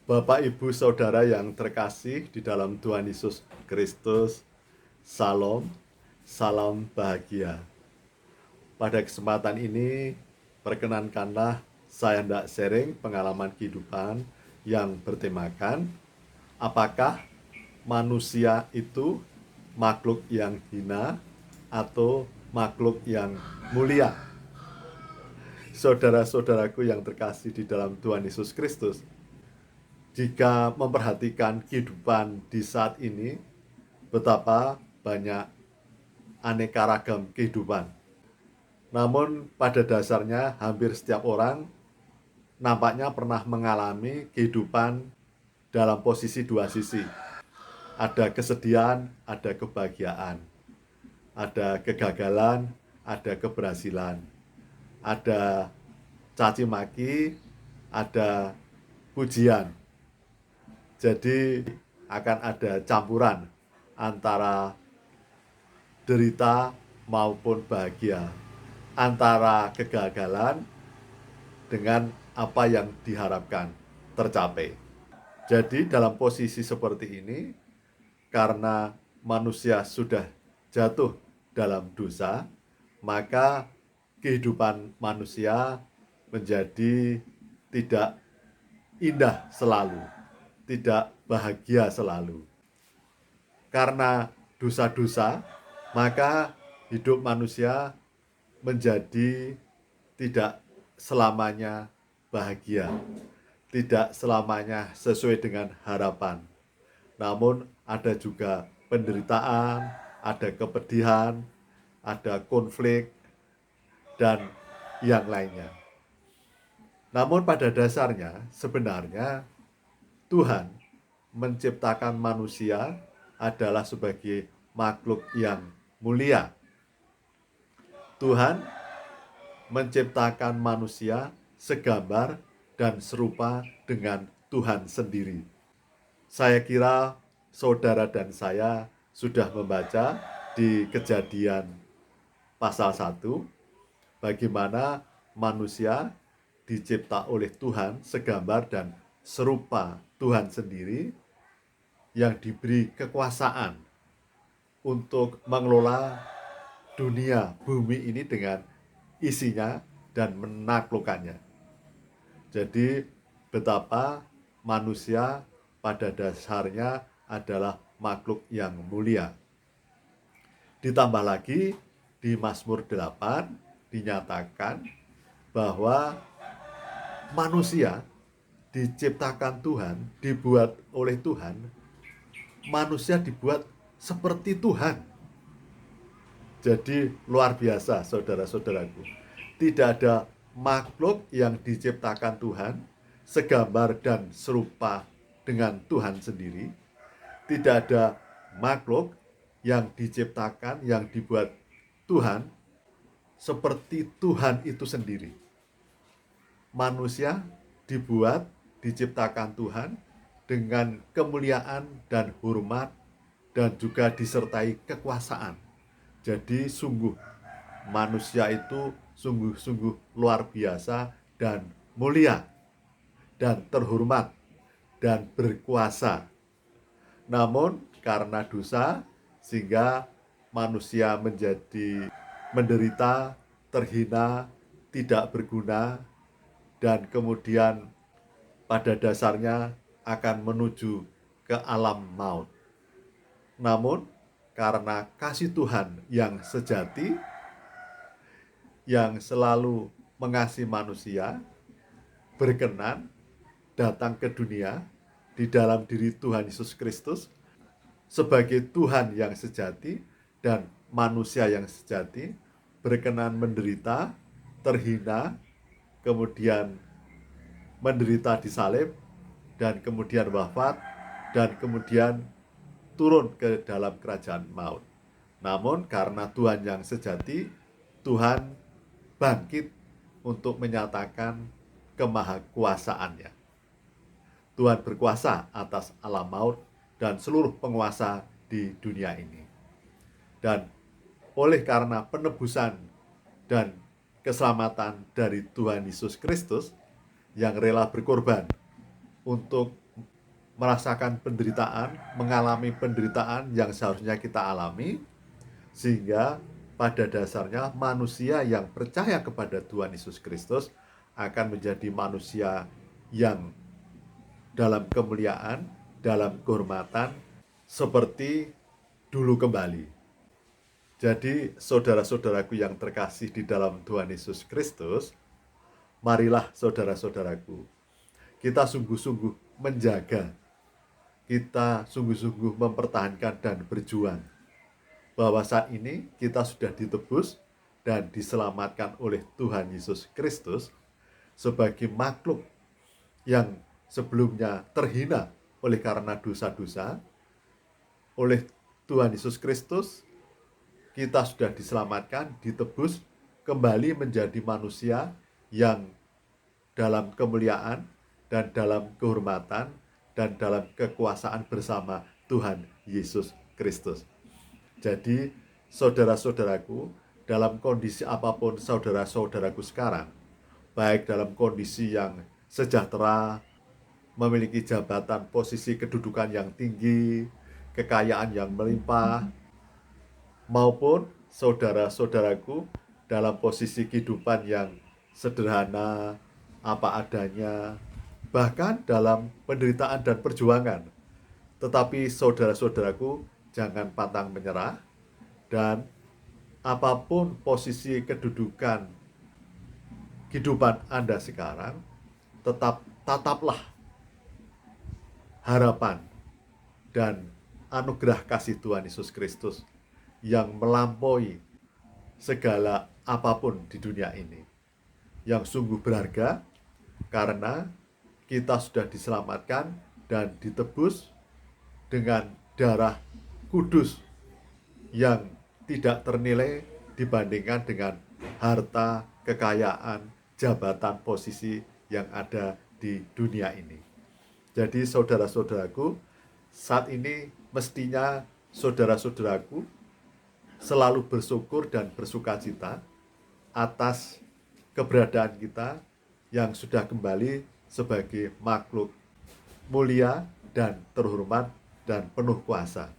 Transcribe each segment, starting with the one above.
Bapak, Ibu, Saudara yang terkasih di dalam Tuhan Yesus Kristus, Salam, salam bahagia. Pada kesempatan ini, perkenankanlah saya hendak sharing pengalaman kehidupan yang bertemakan, apakah manusia itu makhluk yang hina atau makhluk yang mulia? Saudara-saudaraku yang terkasih di dalam Tuhan Yesus Kristus, jika memperhatikan kehidupan di saat ini, betapa banyak aneka ragam kehidupan. Namun pada dasarnya hampir setiap orang nampaknya pernah mengalami kehidupan dalam posisi dua sisi. Ada kesedihan, ada kebahagiaan. Ada kegagalan, ada keberhasilan. Ada caci maki, ada pujian. Jadi akan ada campuran antara derita maupun bahagia, antara kegagalan dengan apa yang diharapkan tercapai. Jadi dalam posisi seperti ini, karena manusia sudah jatuh dalam dosa, maka kehidupan manusia menjadi tidak indah selalu, tidak bahagia selalu. Karena dosa-dosa, maka hidup manusia menjadi tidak selamanya bahagia, tidak selamanya sesuai dengan harapan. Namun ada juga penderitaan, ada kepedihan, ada konflik, dan yang lainnya. Namun pada dasarnya sebenarnya Tuhan menciptakan manusia adalah sebagai makhluk yang mulia. Tuhan menciptakan manusia segambar dan serupa dengan Tuhan sendiri. Saya kira saudara dan saya sudah membaca di Kejadian pasal 1 bagaimana manusia dicipta oleh Tuhan segambar dan serupa Tuhan sendiri yang diberi kekuasaan untuk mengelola dunia bumi ini dengan isinya dan menaklukkannya. Jadi betapa manusia pada dasarnya adalah makhluk yang mulia. Ditambah lagi di Mazmur 8 dinyatakan bahwa manusia diciptakan Tuhan, dibuat oleh Tuhan, manusia dibuat seperti Tuhan. Jadi luar biasa saudara-saudaraku. Tidak ada makhluk yang diciptakan Tuhan segambar dan serupa dengan Tuhan sendiri. Tidak ada makhluk yang diciptakan, yang dibuat Tuhan seperti Tuhan itu sendiri. Manusia dibuat, diciptakan Tuhan dengan kemuliaan dan hormat dan juga disertai kekuasaan. Jadi sungguh manusia itu sungguh-sungguh luar biasa dan mulia dan terhormat dan berkuasa. Namun karena dosa sehingga manusia menjadi menderita, terhina, tidak berguna, dan kemudian pada dasarnya akan menuju ke alam maut. Namun karena kasih Tuhan yang sejati, yang selalu mengasihi manusia, berkenan datang ke dunia di dalam diri Tuhan Yesus Kristus sebagai Tuhan yang sejati dan manusia yang sejati, berkenan menderita, terhina, kemudian menderita di salib, dan kemudian wafat, dan kemudian turun ke dalam kerajaan maut. Namun karena Tuhan yang sejati, Tuhan bangkit untuk menyatakan kemahakuasaannya. Tuhan berkuasa atas alam maut dan seluruh penguasa di dunia ini. Dan oleh karena penebusan dan keselamatan dari Tuhan Yesus Kristus yang rela berkorban untuk merasakan penderitaan, mengalami penderitaan yang seharusnya kita alami, sehingga pada dasarnya manusia yang percaya kepada Tuhan Yesus Kristus akan menjadi manusia yang dalam kemuliaan, dalam kehormatan, seperti dulu kembali. Jadi, saudara-saudaraku yang terkasih di dalam Tuhan Yesus Kristus, marilah saudara-saudaraku, kita sungguh-sungguh menjaga, kita sungguh-sungguh mempertahankan dan berjuang, bahwa saat ini kita sudah ditebus dan diselamatkan oleh Tuhan Yesus Kristus sebagai makhluk yang sebelumnya terhina oleh karena dosa-dosa. Oleh Tuhan Yesus Kristus kita sudah diselamatkan, ditebus, kembali menjadi manusia yang dalam kemuliaan dan dalam kehormatan dan dalam kekuasaan bersama Tuhan Yesus Kristus. Jadi, saudara-saudaraku, dalam kondisi apapun saudara-saudaraku sekarang, baik dalam kondisi yang sejahtera, memiliki jabatan, posisi kedudukan yang tinggi, kekayaan yang melimpah, maupun saudara-saudaraku dalam posisi kehidupan yang sederhana, apa adanya, bahkan dalam penderitaan dan perjuangan. Tetapi saudara-saudaraku, jangan pantang menyerah, dan apapun posisi kedudukan kehidupan Anda sekarang, tataplah harapan dan anugerah kasih Tuhan Yesus Kristus yang melampaui segala apapun di dunia ini, yang sungguh berharga karena kita sudah diselamatkan dan ditebus dengan darah kudus yang tidak ternilai dibandingkan dengan harta, kekayaan, jabatan, posisi yang ada di dunia ini. Jadi saudara-saudaraku, saat ini mestinya saudara-saudaraku selalu bersyukur dan bersukacita atas keberadaan kita yang sudah kembali sebagai makhluk mulia dan terhormat dan penuh kuasa.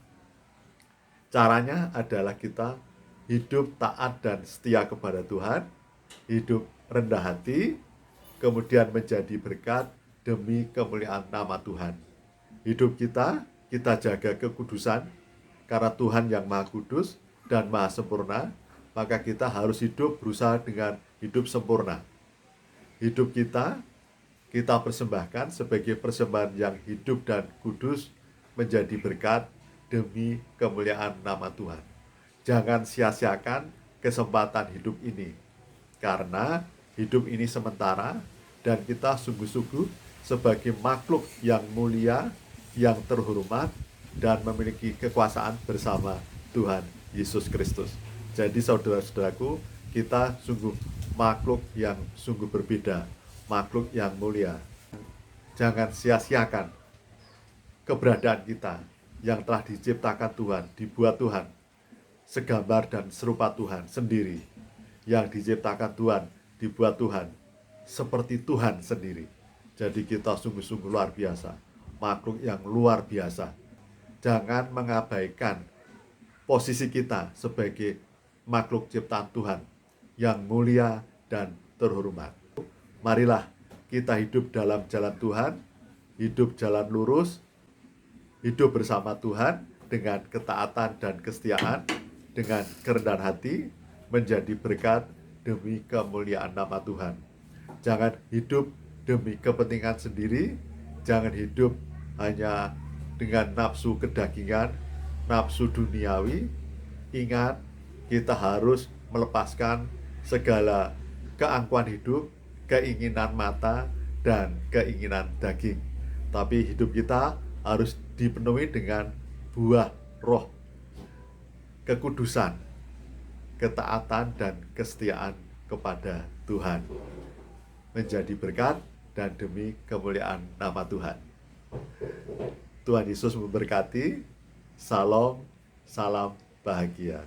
Caranya adalah kita hidup taat dan setia kepada Tuhan, hidup rendah hati, kemudian menjadi berkat demi kemuliaan nama Tuhan. Hidup kita jaga kekudusan, karena Tuhan yang Maha Kudus dan Maha Sempurna, maka kita harus hidup berusaha dengan hidup sempurna. Hidup kita persembahkan sebagai persembahan yang hidup dan kudus, menjadi berkat demi kemuliaan nama Tuhan. Jangan sia-siakan kesempatan hidup ini, karena hidup ini sementara dan kita sungguh-sungguh sebagai makhluk yang mulia, yang terhormat, dan memiliki kekuasaan bersama Tuhan Yesus Kristus. Jadi saudara-saudaraku, kita sungguh makhluk yang sungguh berbeda, makhluk yang mulia. Jangan sia-siakan keberadaan kita yang telah diciptakan Tuhan, dibuat Tuhan, segambar dan serupa Tuhan sendiri, yang diciptakan Tuhan, dibuat Tuhan, seperti Tuhan sendiri. Jadi kita sungguh-sungguh luar biasa, makhluk yang luar biasa. Jangan mengabaikan posisi kita sebagai makhluk ciptaan Tuhan yang mulia dan terhormat. Marilah kita hidup dalam jalan Tuhan, hidup jalan lurus, hidup bersama Tuhan dengan ketaatan dan kesetiaan, dengan kerendahan hati, menjadi berkat demi kemuliaan nama Tuhan. Jangan hidup demi kepentingan sendiri, jangan hidup hanya dengan nafsu kedagingan, nafsu duniawi. Ingat, kita harus melepaskan segala keangkuhan hidup, keinginan mata, dan keinginan daging. Tapi hidup kita harus dipenuhi dengan buah roh, kekudusan, ketaatan, dan kesetiaan kepada Tuhan, menjadi berkat dan demi kemuliaan nama Tuhan. Tuhan Yesus memberkati. Salam, salam bahagia.